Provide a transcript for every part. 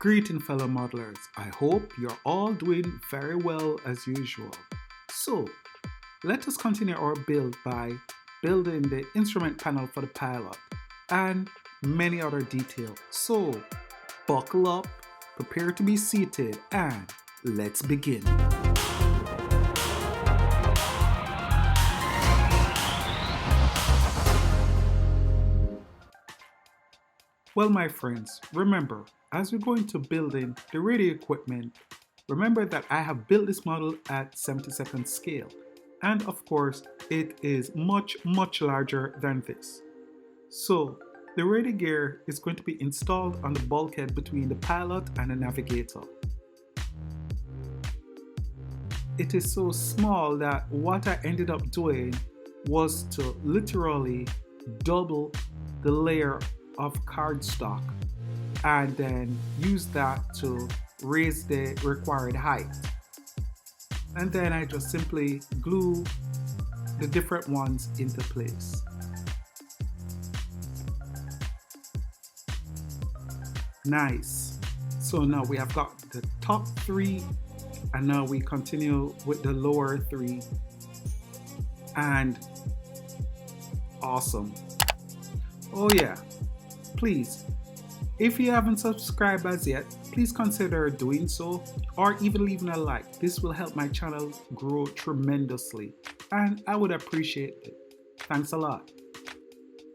Greeting fellow modelers, I hope you're all doing very well as usual. So, let us continue our build by building the instrument panel for the pilot and many other details. So, buckle up, prepare to be seated, and let's begin. Well, my friends, remember, as we're going to building the radio equipment, remember that I have built this model at 70-second scale. And of course, it is much larger than this. So, the radio gear is going to be installed on the bulkhead between the pilot and the navigator. It is so small that what I ended up doing was to literally double the layer of cardstock and then use that to raise the required height. And then I just simply glue the different ones into place. Nice. So now we have got the top three, and now we continue with the lower three. And awesome. Oh yeah. Please, if you haven't subscribed as yet, please consider doing so or even leaving a like. This will help my channel grow tremendously and I would appreciate it. Thanks a lot.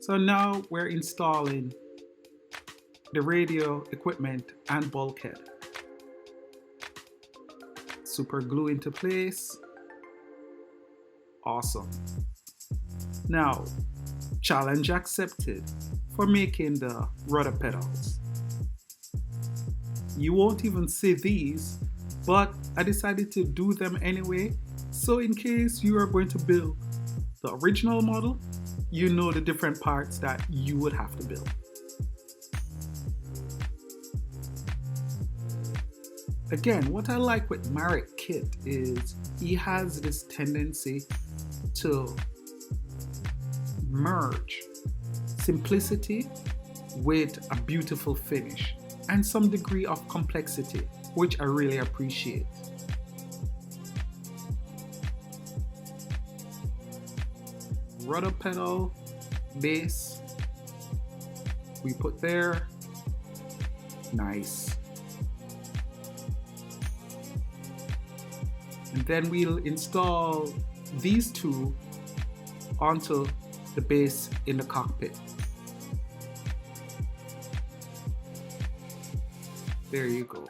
So now we're installing the radio equipment and bulkhead. Super glue into place. Awesome. Now, challenge accepted for making the rudder pedals. You won't even see these, but I decided to do them anyway, so in case you are going to build the original model, you know the different parts that you would have to build. Again, what I like with Marek kit is he has this tendency to merge simplicity with a beautiful finish and some degree of complexity, which I really appreciate. Rudder pedal, base, we put there. Nice. And then we'll install these two onto the base in the cockpit. There you go.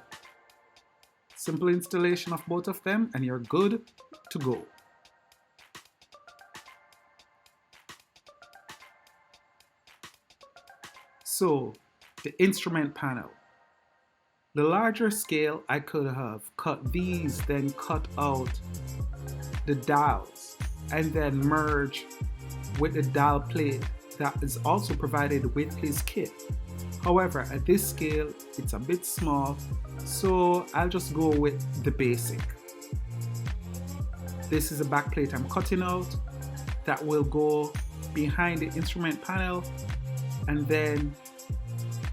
Simple installation of both of them and you're good to go. So, the instrument panel. The larger scale, I could have cut these, then cut out the dials, and then merge with the dial plate that is also provided with his kit. However, at this scale, it's a bit small, so I'll just go with the basic. This is a back plate I'm cutting out that will go behind the instrument panel, and then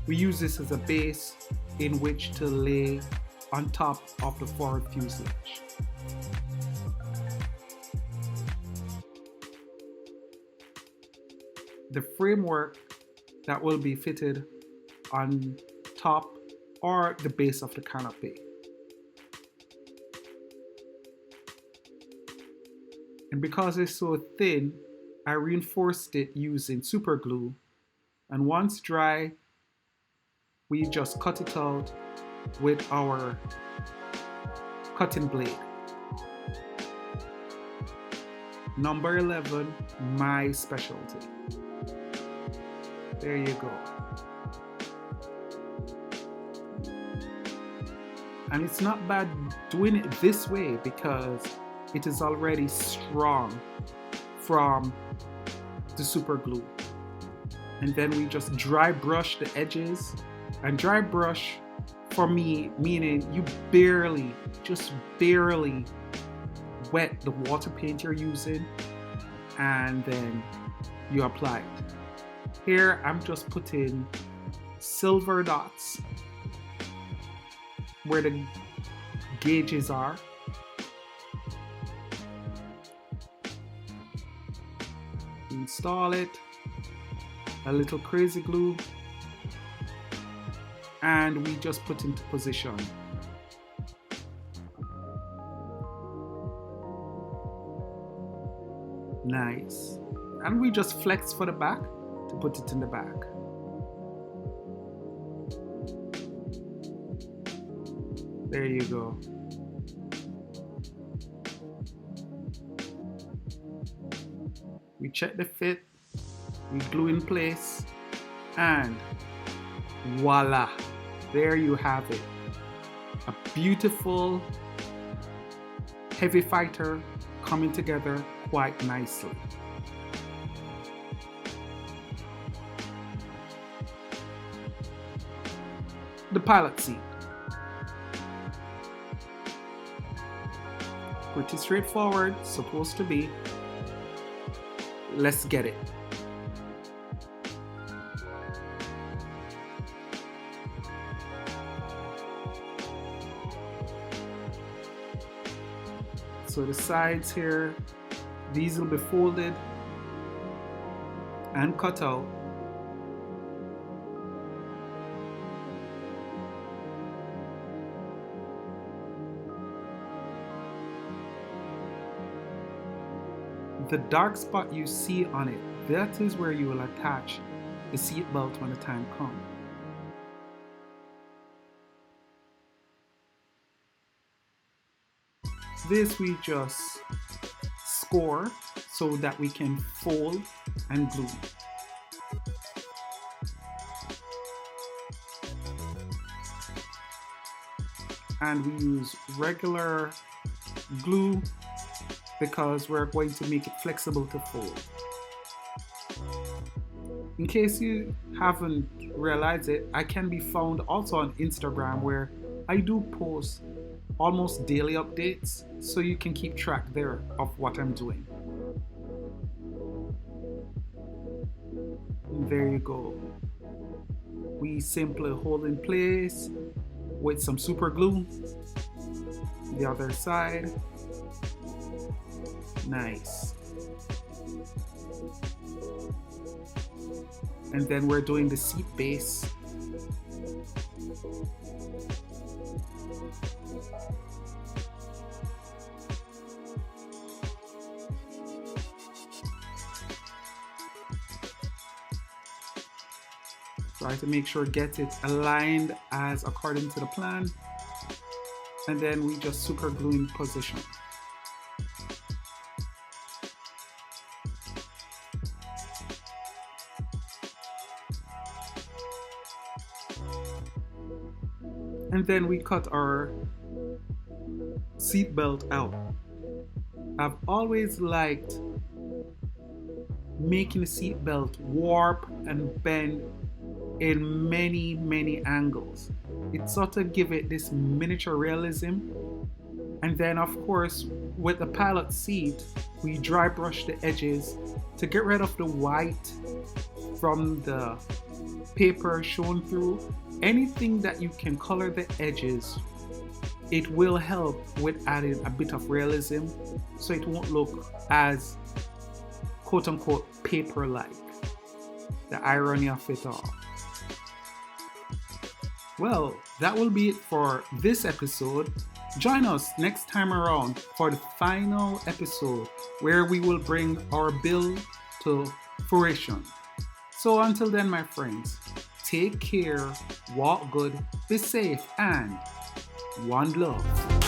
we use this as a base in which to lay on top of the forward fuselage. The framework that will be fitted on top or the base of the canopy. And because it's so thin, I reinforced it using super glue, and once dry, we just cut it out with our cutting blade. Number 11, my specialty. There you go. And it's not bad doing it this way because it is already strong from the super glue. And then we just dry brush the edges. And dry brush for me, meaning you barely, just barely wet the water paint you're using and then you apply it. Here I'm just putting silver dots where the gauges are. Install it, a little crazy glue, and we just put into position. Nice. And we just flex for the back to put it in the back. There you go. We check the fit, we glue in place, and voila, there you have it. A beautiful heavy fighter coming together quite nicely. The pilot seat. Pretty straightforward, supposed to be. Let's get it. So the sides here, these will be folded and cut out. The dark spot you see on it, that is where you will attach the seat belt when the time comes. This we just score so that we can fold and glue. And we use regular glue because we're going to make it flexible to fold. In case you haven't realized it, I can be found also on Instagram, where I do post almost daily updates, so you can keep track there of what I'm doing. And there you go. We simply hold in place with some super glue. The other side. Nice. And then we're doing the seat base. Try to make sure get it aligned as according to the plan. And then we just super glue in position. And then we cut our seat belt out. I've always liked making the seat belt warp and bend in many angles. It sort of give it this miniature realism. And then of course with the pilot seat, we dry brush the edges to get rid of the white from the paper shown through. Anything that you can color the edges, it will help with adding a bit of realism, so it won't look as quote-unquote paper-like. The irony of it all. Well, that will be it for this episode. Join us next time around for the final episode, where we will bring our build to fruition. So until then, my friends, take care, walk good, be safe, and one love.